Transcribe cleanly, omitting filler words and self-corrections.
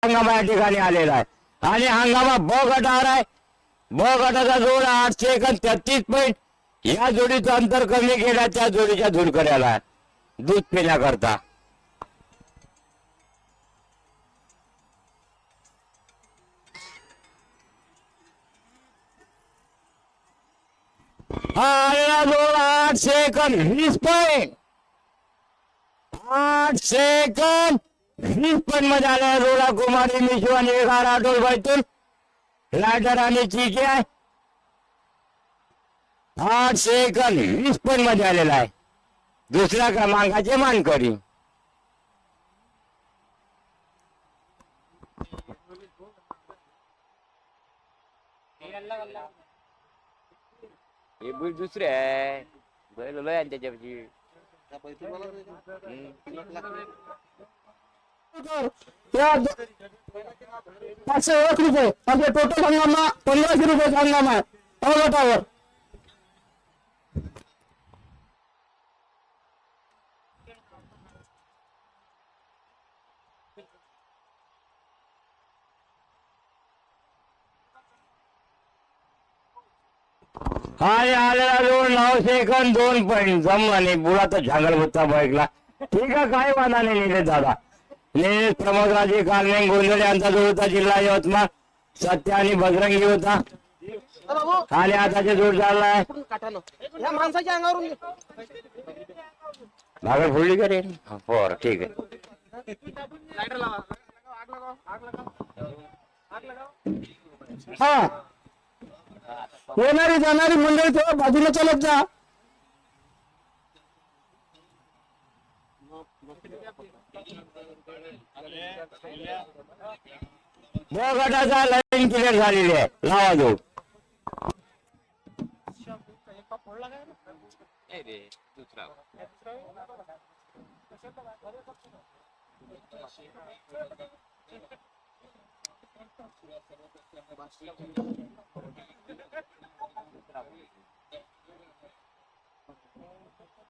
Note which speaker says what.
Speaker 1: हंगामा या ठिकाणी आलेला आहे आणि हंगामा ब गटावर आहे। ब गटाचा जोड 8 सेकंद 33 पॉइंट। या जोडीचं अंतर कमी केला त्या जोडीच्या धुरकड्याला दूध पिण्याकरता। हा आलेला जोड 8 सेकंद 20 पॉइंट। 8 सेकंद 20 पॉइंट मध्ये आलेला जोडा कुमारी मिशू आणि राठोड बैतूल लायटर आणि चिके आहे। 8 सेकंद 20 पॉइंट मध्ये आलेला आहे दुसऱ्या क्रमांकाचे मानकरी। हे बैल दुसरे आहे बैल लय त्याच्यापाशी
Speaker 2: 501 रुपये म्हणजे टोटल हंगामा 1500 रुपये हंगामा आहे गटावर।
Speaker 1: आणि आलेला जोड 9 सेकंद 2 पॉइंट जमला बुडा तर झांगल होता बाईकला। ठीक आहे काय वादा नाही निलेश दादा। निलेश प्रमोदराजे कालने गोंधळे यांचा जोड होता जिल्हा यवतमाळ। सत्य आणि बजरंगी होता आणि आताचे जोड चाललाय
Speaker 2: या माणसाच्या अंगावरून
Speaker 1: भागर फोडली करेल बरं ठीक आहे।
Speaker 2: हा येणारी जाणारी मंडळी तेव्हा बाजूला चलत जा।
Speaker 1: ब गटाचा लाईन क्लिअर झालेली आहे लावा जोड।